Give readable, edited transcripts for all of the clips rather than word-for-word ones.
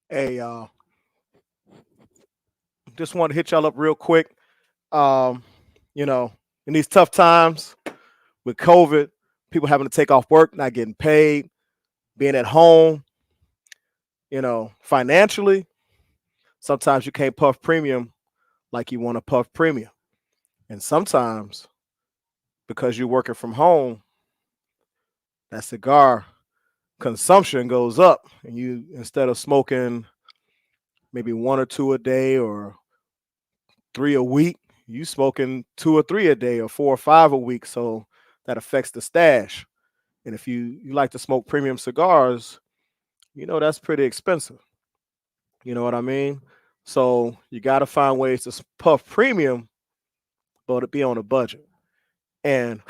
Hey, just want to hit y'all up real quick. Um, you know, in these tough times with COVID, people having to take off work, not getting paid, being at home, financially, sometimes you can't puff premium like you want to puff premium. And sometimes because you're working from home, that cigar consumption goes up and you instead of smoking maybe one or two a day or three a week, you smoking two or three a day or four or five a week. So that affects the stash. And if you like to smoke premium cigars, that's pretty expensive. You know what I mean? So you got to find ways to puff premium, but to be on a budget. And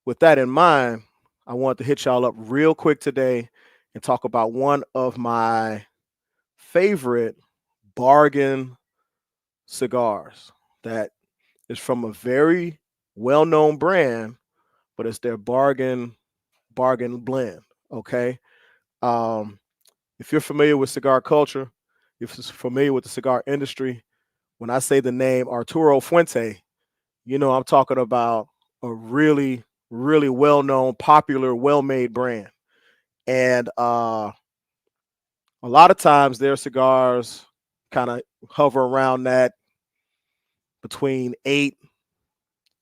with that in mind, I want to hit y'all up real quick today and talk about one of my favorite bargain cigars that is from a very well-known brand, but it's their bargain blend. Okay. Um, if you're familiar with cigar culture, if you're familiar with the cigar industry, when I say the name Arturo Fuente, I'm talking about a really, really well-known, popular, well-made brand. And a lot of times their cigars kind of hover around that between 8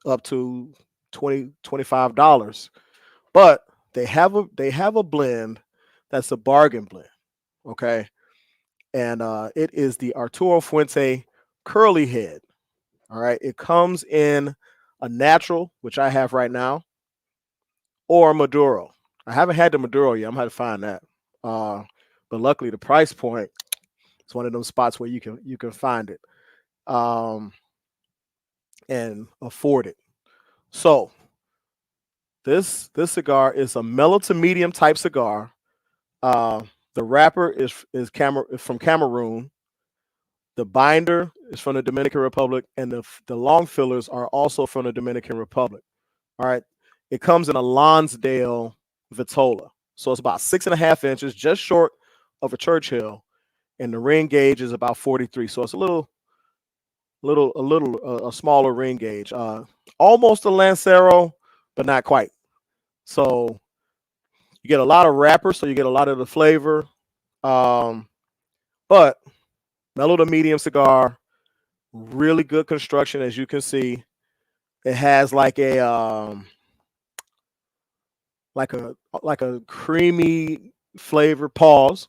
up to 20 $25, but they have a blend that's a bargain blend. Okay. And it is the Arturo Fuente curly head. All right. It comes in a natural, which I have right now, or Maduro. I haven't had the Maduro yet. I'm gonna have to find that. Uh, but luckily, the price point is one of those spots where you can find it um, and afford it. So this cigar is a mellow to medium type cigar. Uh, the wrapper is from Cameroon. The binder is from the Dominican Republic, and the long fillers are also from the Dominican Republic. All right. It comes in a Lonsdale Vitola. So it's about 6.5 inches, just short of a Churchill. And the ring gauge is about 43. So it's a smaller ring gauge. Almost a Lancero, but not quite. So you get a lot of wrapper, so you get a lot of the flavor. Um, but mellow to medium cigar, really good construction, as you can see. It has like a like a creamy flavor. Pause.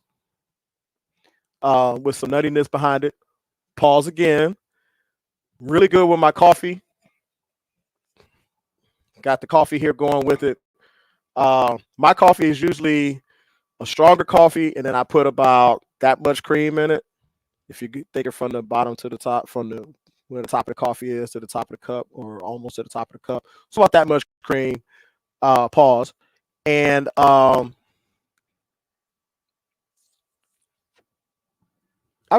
With some nuttiness behind it. Pause again. Really good with my coffee. Got the coffee here going with it. My coffee is usually a stronger coffee, and then I put about that much cream in it. If you take it from the bottom to the top, from the where the top of the coffee is to the top of the cup, or almost to the top of the cup, so about that much cream. Pause. And I've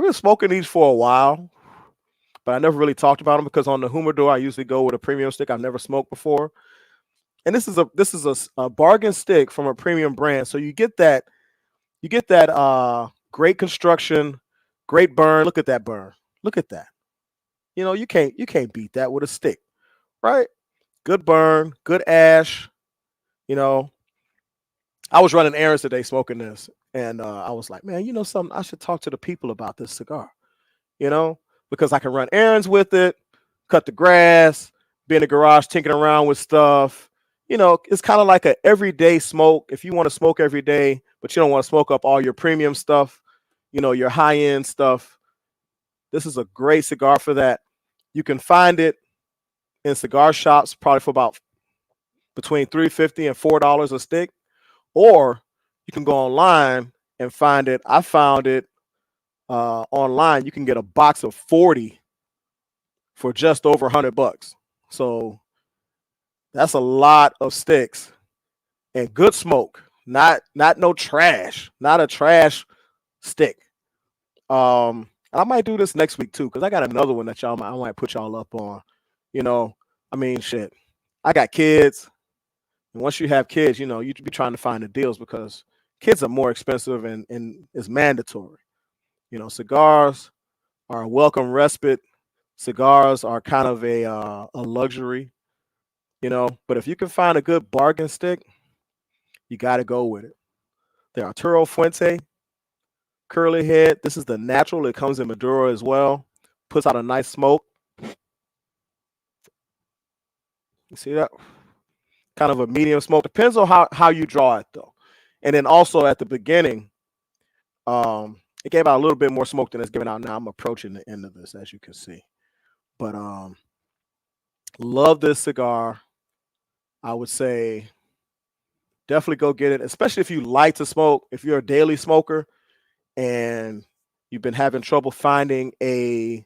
been smoking these for a while, but I never really talked about them because on the humidor I usually go with a premium stick I've never smoked before. And this is a bargain stick from a premium brand, so you get that great construction, great burn. Look at that burn. Look at that. You can't beat that with a stick, right? Good burn, good ash. You know, I was running errands today smoking this, and I was like, man, something? I should talk to the people about this cigar. You know, because I can run errands with it, cut the grass, be in the garage tinkering around with stuff. It's kind of like a everyday smoke. If you want to smoke every day, but you don't want to smoke up all your premium stuff, your high end stuff, this is a great cigar for that. You can find it in cigar shops probably for about between $3.50 and $4 a stick, or you can go online and find it. I found it online. You can get a box of 40 for just over $100. So that's a lot of sticks and good smoke. Not no trash. Not a trash stick. And I might do this next week too, because I got another one that I might put y'all up on. You know, I mean, shit. I got kids, and once you have kids, you be trying to find the deals because kids are more expensive and it's mandatory. Cigars are a welcome respite. Cigars are kind of a luxury, But if you can find a good bargain stick, you got to go with it. The Arturo Fuente curly head. This is the natural. It comes in Maduro as well. Puts out a nice smoke. You see that? Kind of a medium smoke. Depends on how you draw it though. And then also at the beginning, it gave out a little bit more smoke than it's giving out now. I'm approaching the end of this, as you can see. But love this cigar. I would say definitely go get it, especially if you like to smoke. If you're a daily smoker and you've been having trouble finding a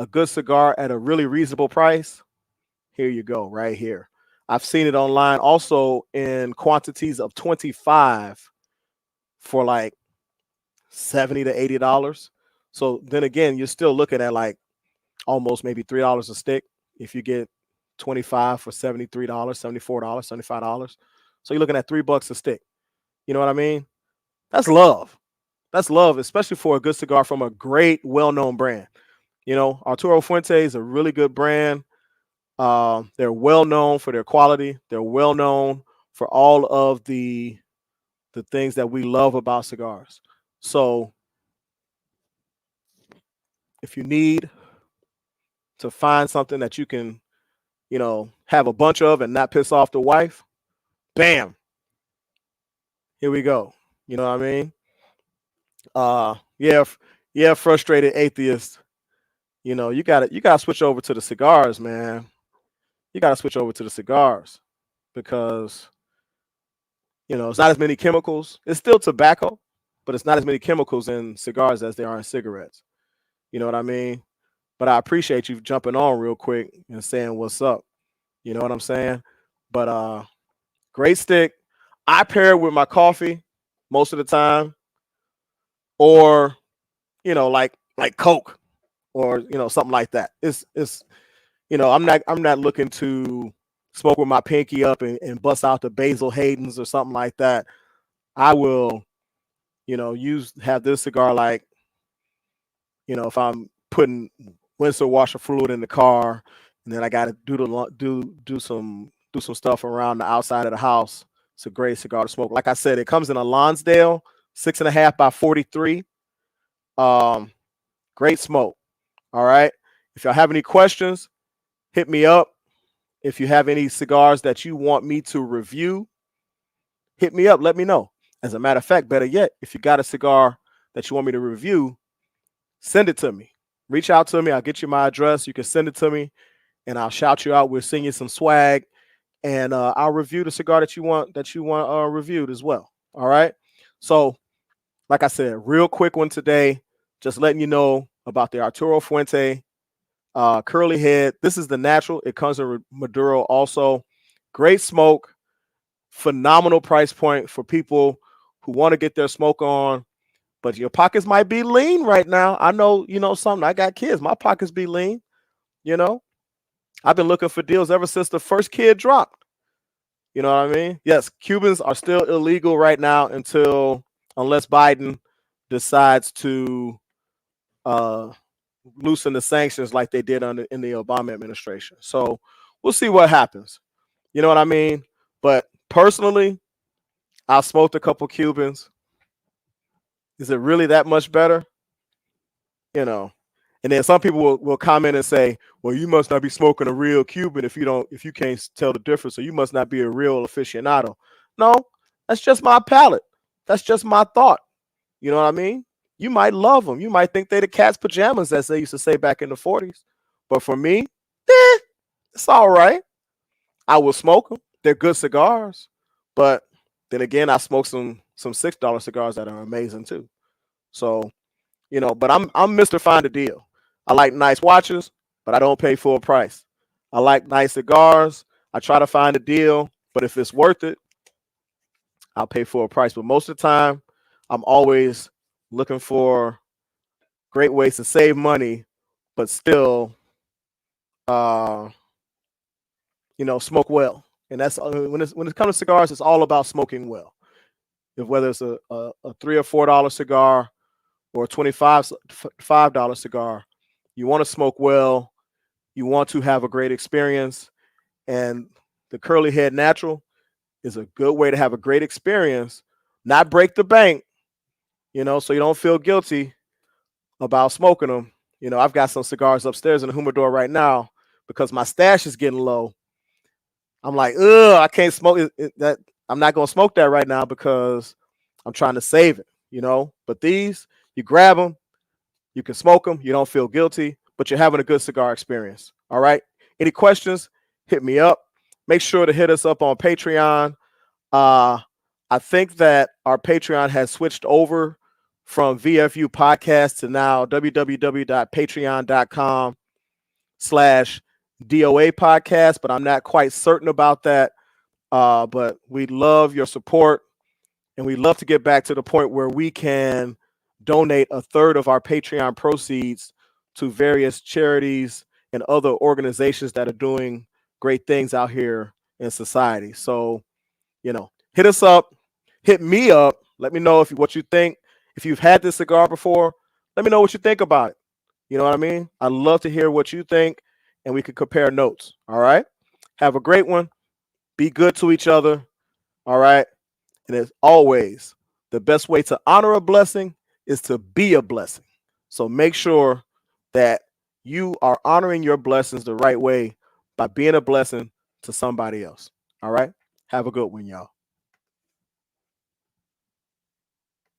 good cigar at a really reasonable price, here you go, right here. I've seen it online also in quantities of 25 for like $70 to $80. So then again, you're still looking at like almost maybe $3 a stick if you get 25 for $73, $74, $75. So you're looking at $3 a stick. You know what I mean? That's love. That's love, especially for a good cigar from a great, well-known brand. Arturo Fuente is a really good brand. They're well known for their quality. They're well known for all of the things that we love about cigars. So if you need to find something that you can, have a bunch of and not piss off the wife, bam, here we go. You know what I mean? Yeah, frustrated atheist. You gotta switch over to the cigars, man. You gotta switch over to the cigars because it's not as many chemicals. It's still tobacco, but it's not as many chemicals in cigars as there are in cigarettes. You know what I mean? But I appreciate you jumping on real quick and saying what's up. You know what I'm saying? But great stick. I pair it with my coffee most of the time, or like Coke, or something like that. It's I'm not looking to smoke with my pinky up and bust out the Basil Hayden's or something like that. I will, have this cigar like, if I'm putting windshield washer fluid in the car, and then I got to do some stuff around the outside of the house. It's a great cigar to smoke. Like I said, it comes in a Lonsdale 6.5 by 43. Great smoke. All right. If y'all have any questions, hit me up. If you have any cigars that you want me to review, hit me up. Let me know. As a matter of fact, better yet, if you got a cigar that you want me to review, send it to me. Reach out to me. I'll get you my address. You can send it to me, and I'll shout you out. We'll send you some swag, and I'll review the cigar that you want reviewed as well. All right. So, like I said, real quick one today. Just letting you know about the Arturo Fuente curly head. This is the natural. It comes in Maduro also. Great smoke. Phenomenal price point for people who want to get their smoke on, but your pockets might be lean right now. I know, something. I got kids. My pockets be lean. I've been looking for deals ever since the first kid dropped. You know what I mean? Yes, Cubans are still illegal right now unless Biden decides to loosen the sanctions like they did in the Obama administration. So we'll see what happens. You know what I mean? But personally, I smoked a couple Cubans. Is it really that much better? And then some people will comment and say, well, you must not be smoking a real Cuban if you can't tell the difference, so you must not be a real aficionado. No, that's just my palate. That's just my thought. You know what I mean? You might love them. You might think they're the cat's pajamas, as they used to say back in the 40s. But for me, it's all right. I will smoke them. They're good cigars. But then again, I smoke some $6 cigars that are amazing too. So, but I'm Mr. Find a Deal. I like nice watches, but I don't pay full price. I like nice cigars. I try to find a deal, but if it's worth it, I'll pay full price. But most of the time, I'm always looking for great ways to save money, but still, smoke well. And that's when it comes to cigars, it's all about smoking well. Whether it's a $3 or $4 cigar or a $25 cigar. You want to smoke well. You want to have a great experience. And the Curly Head Natural is a good way to have a great experience, not break the bank, so you don't feel guilty about smoking them. I've got some cigars upstairs in the humidor right now because my stash is getting low. I'm like, ugh, I can't smoke that. I'm not gonna smoke that right now because I'm trying to save it. But these, you grab them, you can smoke them, you don't feel guilty, but you're having a good cigar experience. All right. Any questions? Hit me up. Make sure to hit us up on Patreon. I think that our Patreon has switched over from VFU podcast to now www.patreon.com/DOA podcast, but I'm not quite certain about that. But we love your support, and we love to get back to the point where we can donate a third of our Patreon proceeds to various charities and other organizations that are doing great things out here in society. So, hit us up, hit me up. Let me know what you think. If you've had this cigar before, let me know what you think about it. You know what I mean? I'd love to hear what you think, and we can compare notes. All right. Have a great one. Be good to each other. All right. And as always, the best way to honor a blessing is to be a blessing. So make sure that you are honoring your blessings the right way by being a blessing to somebody else. All right. Have a good one, y'all.